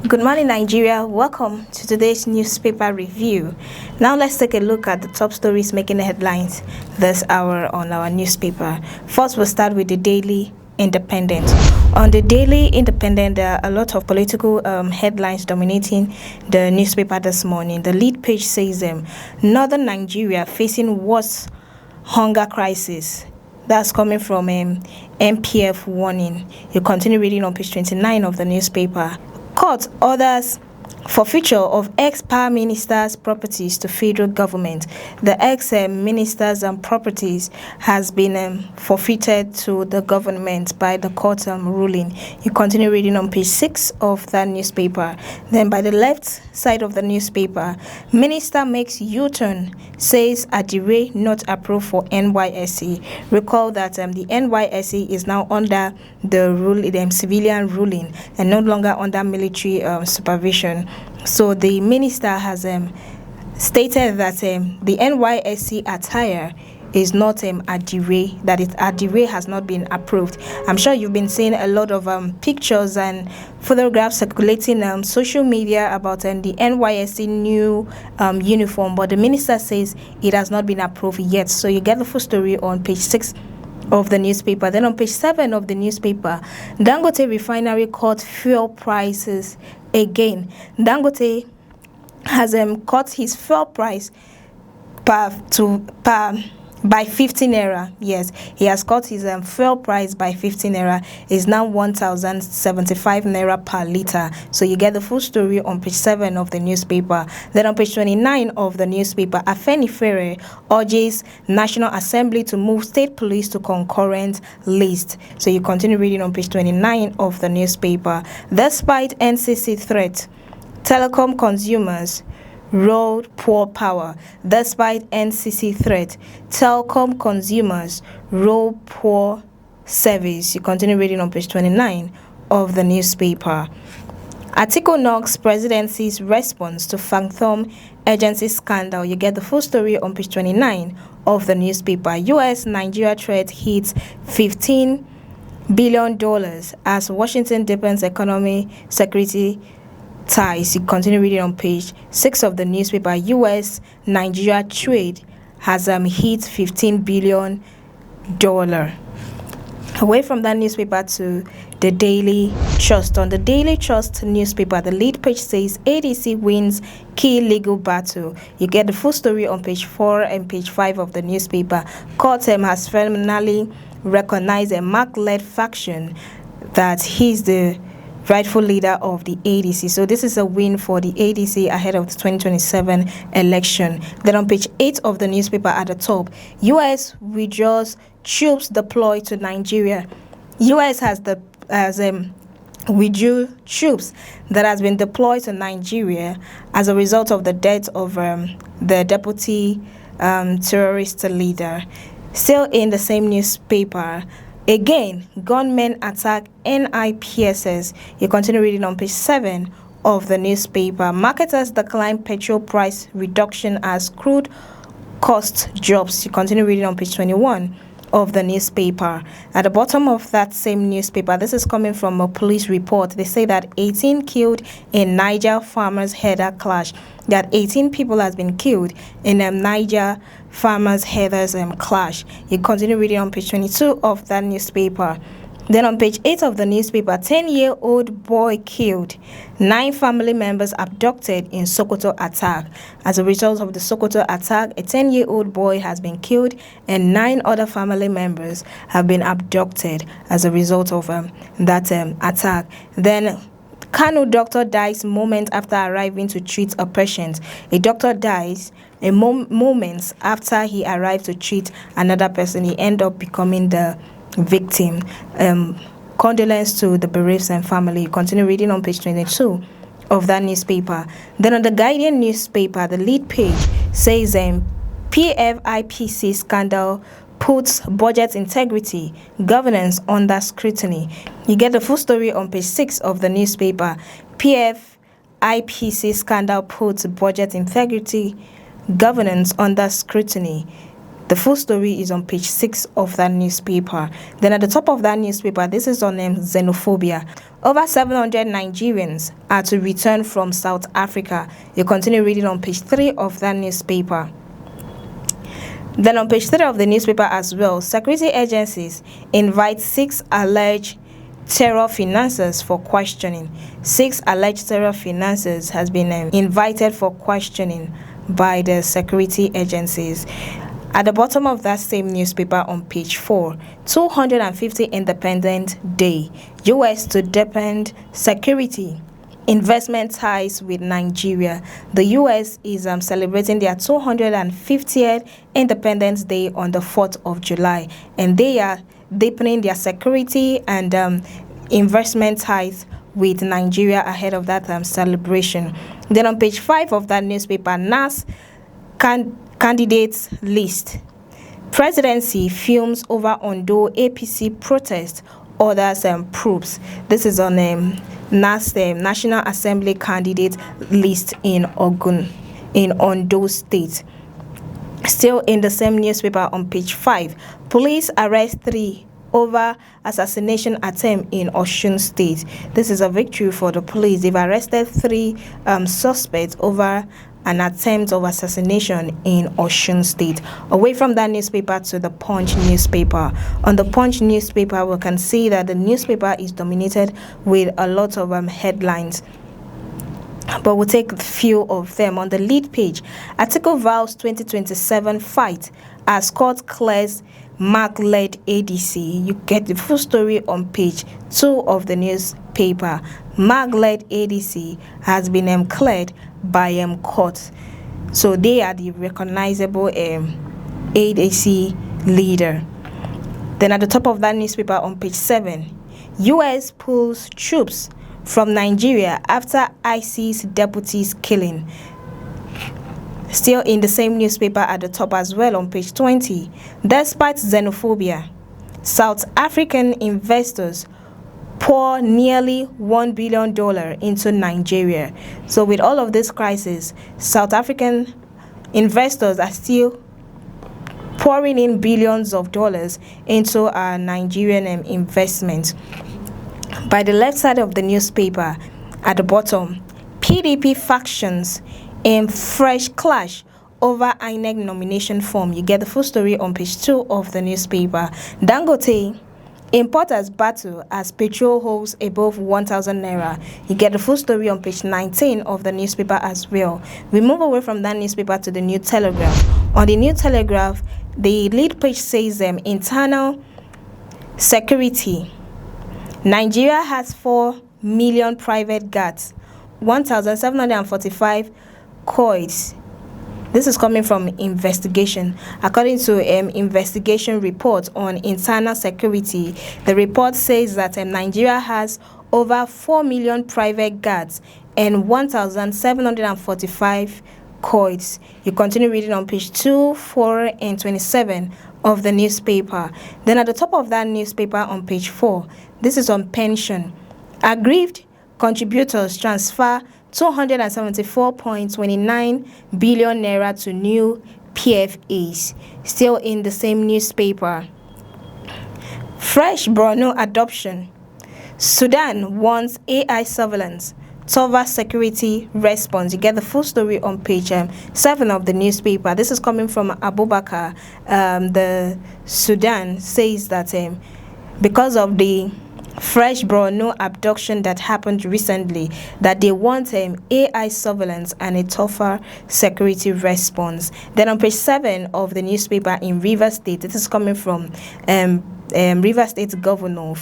Good morning, Nigeria. Welcome to today's newspaper review. Now let's take a look at the top stories making the headlines this hour on our newspaper. First, we'll start with the Daily Independent. On the Daily Independent, there are a lot of political headlines dominating the newspaper this morning. The lead page says Northern Nigeria facing worse hunger crisis. That's coming from MPF warning. You continue reading on page 29 of the newspaper. Court orders forfeiture of ex-power ministers' properties to federal government. The ex-ministers and properties has been forfeited to the government by the court ruling. You continue reading on page 6 of that newspaper. Then by the left side of the newspaper, minister makes U-turn, says Adire not approved for NYSC. Recall that the NYSC is now under the civilian ruling and no longer under military supervision. So the minister has stated that the NYSC attire is not Adire, that Adire has not been approved. I'm sure you've been seeing a lot of pictures and photographs circulating on social media about the NYSC new uniform, but the minister says it has not been approved yet. So you get the full story on page 6 of the newspaper. Then on page 7 of the newspaper, Dangote refinery cut fuel prices again. Dangote has cut his fuel price by 15 naira. Yes, he has cut his fuel price by 15 naira. It's now 1,075 naira per liter. So you get the full story on page 7 of the newspaper. Then on page 29 of the newspaper, Afenifere urges National Assembly to move state police to concurrent list. So you continue reading on page 29 of the newspaper. Despite NCC threat, telecom consumers road poor power. Despite NCC threat, telecom consumers road poor service. You continue reading on page 29 of the newspaper. Atiku knocks presidency's response to Phantom Agency scandal. You get the full story on page 29 of the newspaper. US-Nigeria trade hits $15 billion as Washington deepens economic security ties. You continue reading on page 6 of the newspaper. US-Nigeria trade has hit $15 billion. Away from that newspaper to the Daily Trust. On the Daily Trust newspaper, the lead page says ADC wins key legal battle. You get the full story on page 4 and page 5 of the newspaper. Court has finally recognized a Mark-led faction that he's the rightful leader of the ADC. So this is a win for the ADC ahead of the 2027 election. Then on page 8 of the newspaper at the top, US withdraws troops deployed to Nigeria. US has withdrew troops that has been deployed to Nigeria as a result of the death of the deputy terrorist leader. Still in the same newspaper, again, gunmen attack NIPSS. You continue reading on page 7 of the newspaper. Marketers decline petrol price reduction as crude cost drops. You continue reading on page 21 of the newspaper. At the bottom of that same newspaper, this is coming from a police report. They say that 18 killed in Niger farmers header clash. That 18 people has been killed in Niger farmers headers clash. You continue reading on page 22 of that newspaper. Then on page 8 of the newspaper, 10-year-old boy killed, 9 family members abducted in Sokoto attack. As a result of the Sokoto attack, a 10-year-old boy has been killed and 9 other family members have been abducted as a result of that attack. Then Kano doctor dies moments after arriving to treat a patient. A doctor dies moments after he arrived to treat another person. He ended up becoming the victim. Condolence to the bereaved and family. Continue reading on page 22 of that newspaper. Then on the Guardian newspaper, the lead page says PFIPC scandal puts budget integrity governance under scrutiny. You get the full story on page 6 of the newspaper. PFIPC scandal puts budget integrity governance under scrutiny. The full story is on page 6 of that newspaper. Then at the top of that newspaper, this is on xenophobia. Over 700 Nigerians are to return from South Africa. You continue reading on page 3 of that newspaper. Then on page 3 of the newspaper as well, security agencies invite 6 alleged terror financiers for questioning. 6 alleged terror financiers has been invited for questioning by the security agencies. At the bottom of that same newspaper on page 4, 250 Independent Day, US to deepen security investment ties with Nigeria. The US is celebrating their 250th Independence Day on the 4th of July, and they are deepening their security and investment ties with Nigeria ahead of that celebration. Then on page 5 of that newspaper, NAS candidates list. Presidency films over Ondo APC protest orders and proofs. This is on NAS National Assembly candidate list in Ondo State. Still in the same newspaper on page 5, police arrest 3 over assassination attempt in Osun State. This is a victory for the police. They've arrested 3 suspects over an attempt of assassination in Osun State. Away from that newspaper to the Punch newspaper. On the Punch newspaper, we can see that the newspaper is dominated with a lot of headlines, but we'll take a few of them. On the lead page, Atiku vows 2027 fight as court clears Mark-led ADC. You get the full story on page 2 of the newspaper. Mark-led ADC has been cleared by court, so they are the recognizable ADC leader. Then at the top of that newspaper on page 7, US pulls troops from Nigeria after ISIS deputies killing. Still in the same newspaper at the top as well on page 20, despite xenophobia, South African investors pour nearly $1 billion into Nigeria. So with all of this crisis, South African investors are still pouring in billions of dollars into our Nigerian investment. By the left side of the newspaper at the bottom, PDP factions in fresh clash over INEC nomination form. You get the full story on page 2 of the newspaper. Dangote importers battle as petrol holds above 1,000 naira. You get the full story on page 19 of the newspaper as well. We move away from that newspaper to the New Telegraph. On the New Telegraph, the lead page says internal security. Nigeria has 4 million private guards, 1,745 coins. This is coming from investigation. According to investigation report on internal security, the report says that Nigeria has over 4 million private guards and 1,745 coins. You continue reading on page 2, 4, and 27 of the newspaper. Then at the top of that newspaper on page 4, this is on pension. Aggrieved contributors transfer 274.29 billion naira to new PFAs. Still in the same newspaper. Fresh Borno adoption. Sudan wants AI surveillance. Tova security response. You get the full story on page 7 of the newspaper. This is coming from Abubakar. The Sudan says that because of the Fresh Borno abduction that happened recently, that they want AI surveillance and a tougher security response. Then on page 7 of the newspaper in Rivers State, this is coming from Rivers State Governor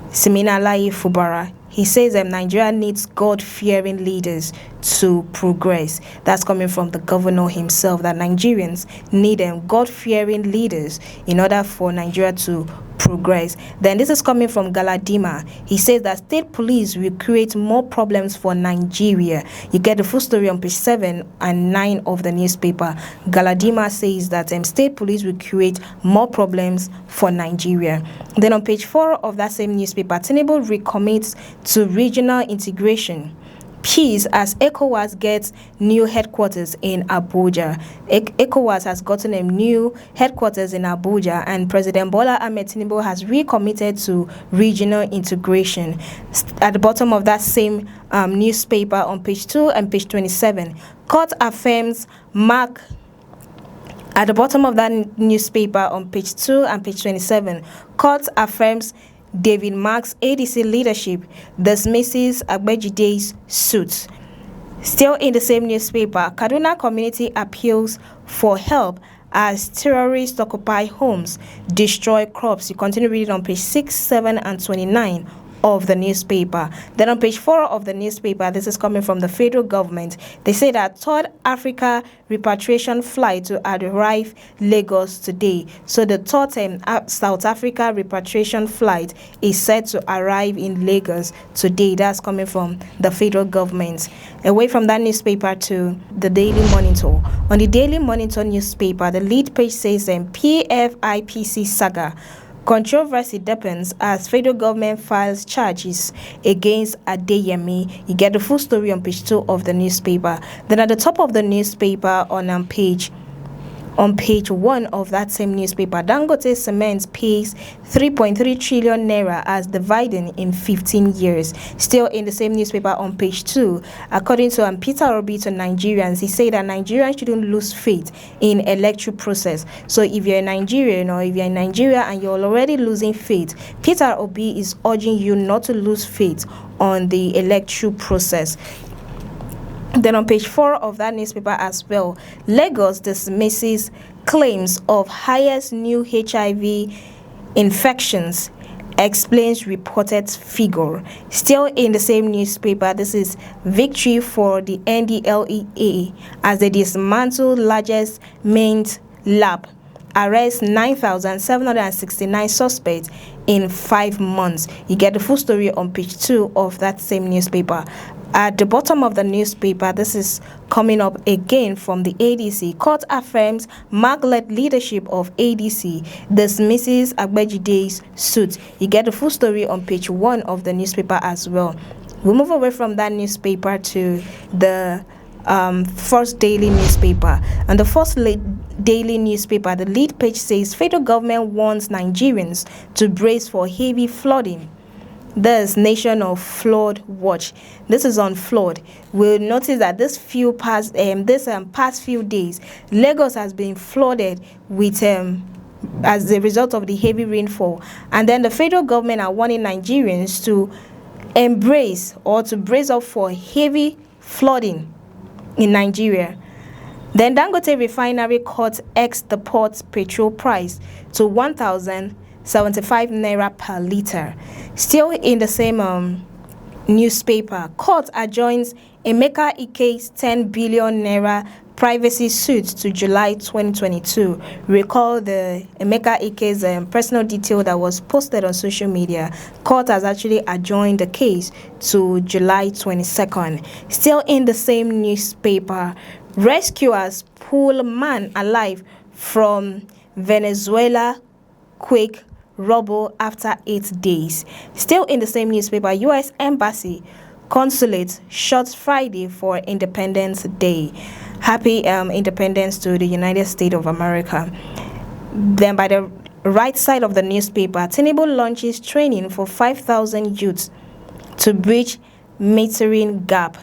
Siminalayi Fubara. He says Nigeria needs God-fearing leaders to progress. That's coming from the governor himself, that Nigerians need God-fearing leaders in order for Nigeria to progress. Then this is coming from Galadima. He says that state police will create more problems for Nigeria. You get the full story on page 7 and 9 of the newspaper. Galadima says that state police will create more problems for Nigeria. Then on page 4 of that same newspaper, Tinubu recommits to regional integration. peace as ECOWAS gets new headquarters in Abuja. ECOWAS has gotten a new headquarters in Abuja, and President Bola Ahmed Tinubu has recommitted to regional integration. At the bottom of that same newspaper on page 2 and page 27, court affirms Mark. At the bottom of that newspaper on page 2 and page 27, court affirms David Mark's ADC leadership, dismisses Agbejide's suit. Still in the same newspaper, Kaduna community appeals for help as terrorists occupy homes, destroy crops. You continue reading on page 6, 7, and 29 of the newspaper. Then on page 4 of the newspaper, this is coming from the federal government. They say that third Africa repatriation flight to arrive Lagos today. So the third South Africa repatriation flight is set to arrive in Lagos today. That's coming from the federal government. Away from that newspaper to the Daily Monitor. On the Daily Monitor newspaper, the lead page says PFIPC saga. Controversy deepens as federal government files charges against Adeyemi. You get the full story on page 2 of the newspaper. Then at the top of the newspaper on page 1 of that same newspaper, Dangote Cement pays 3.3 trillion naira as dividend in 15 years. Still in the same newspaper on page 2, according to Peter Obi to Nigerians, he said that Nigerians shouldn't lose faith in electoral process. So if you're a Nigerian or if you're in Nigeria and you're already losing faith, Peter Obi is urging you not to lose faith on the electoral process. Then on page 4 of that newspaper as well, Lagos dismisses claims of highest new HIV infections, explains reported figure. Still in the same newspaper, this is victory for the NDLEA as they dismantle largest main lab, arrest 9,769 suspects in 5 months. You get the full story on page 2 of that same newspaper. At the bottom of the newspaper, this is coming up again from the ADC. Court affirms Mark-led leadership of ADC, dismisses Agbejide's suit. You get the full story on page 1 of the newspaper as well. We'll move away from that newspaper to the first daily newspaper. And the first daily newspaper, the lead page says federal government warns Nigerians to brace for heavy flooding. There's Nation of Flood Watch. This is on flood. We'll notice that this past few days, Lagos has been flooded with as a result of the heavy rainfall. And then the federal government are warning Nigerians to embrace or to brace up for heavy flooding in Nigeria. Then Dangote refinery cuts the port petrol price to 1,075 naira per liter. Still in the same newspaper, court adjoins Emeka Ike's 10 billion naira privacy suit to July 2022. Recall the Emeka Ike's personal detail that was posted on social media. Court has actually adjourned the case to July 22nd. Still in the same newspaper, rescuers pull man alive from Venezuela quake rubble after 8 days. Still in the same newspaper, U.S. Embassy Consulate shuts Friday for Independence Day. Happy independence to the United States of America. Then by the right side of the newspaper, Tinubu launches training for 5,000 youths to bridge metering gap.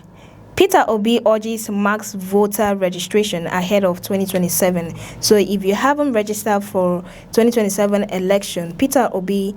Peter Obi urges max voter registration ahead of 2027. So if you haven't registered for 2027 election, Peter Obi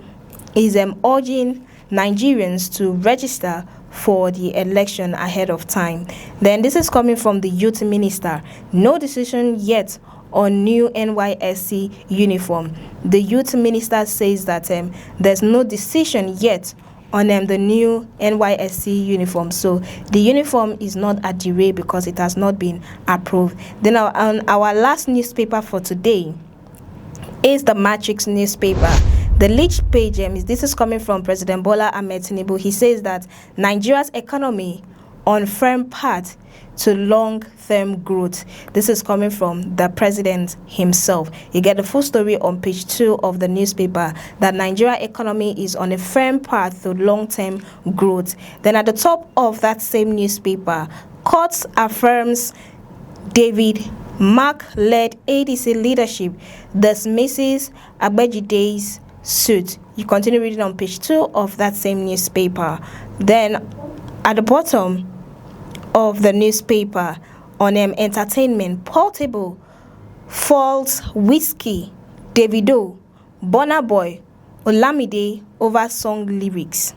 is urging Nigerians to register for the election ahead of time. Then this is coming from the youth minister. No decision yet on new NYSC uniform. The youth minister says that there's no decision yet on the new NYSC uniform. So the uniform is not at the rate because it has not been approved. Then on our last newspaper for today is the Matrix newspaper. The lead page this is coming from President Bola Ahmed Tinubu. He says that Nigeria's economy on firm path to long-term growth. This is coming from the president himself. You get the full story on page 2 of the newspaper, that Nigeria economy is on a firm path to long-term growth. Then at the top of that same newspaper, court affirms David Mark-led ADC leadership dismisses Agbejide's suit. You continue reading on page 2 of that same newspaper. Then at the bottom of the newspaper, on entertainment, Portable falls Whiskey, Davido, Burna Boy, Olamide over song lyrics.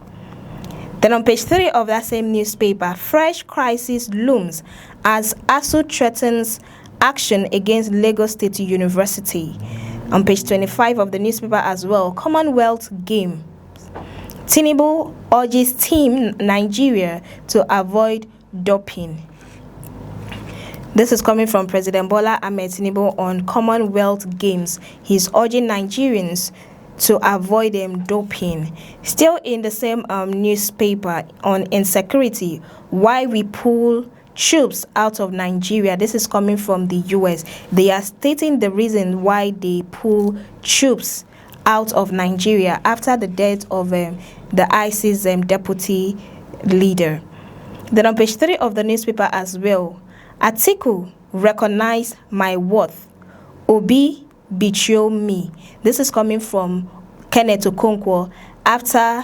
Then on page 3 of that same newspaper, fresh crisis looms as ASU threatens action against Lagos State University. On page 25 of the newspaper as well, Commonwealth Games, Tinubu urges Team Nigeria to avoid doping. This is coming from President Bola Ahmed Tinubu on Commonwealth Games. He's urging Nigerians to avoid doping. Still in the same newspaper, on insecurity, why we pull troops out of Nigeria. This is coming from the US. They are stating the reason why they pull troops out of Nigeria after the death of the ISIS deputy leader. Then on page 3 of the newspaper as well, Atiku recognize my worth, Obi betray me. This is coming from Kenneth Okonkwo after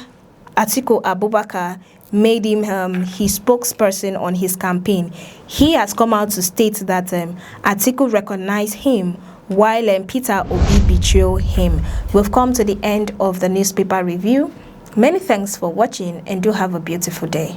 Atiku Abubakar made him his spokesperson on his campaign. He has come out to state that Atiku recognized him while Peter Obi betrayed him. We've come to the end of the newspaper review. Many thanks for watching and do have a beautiful day.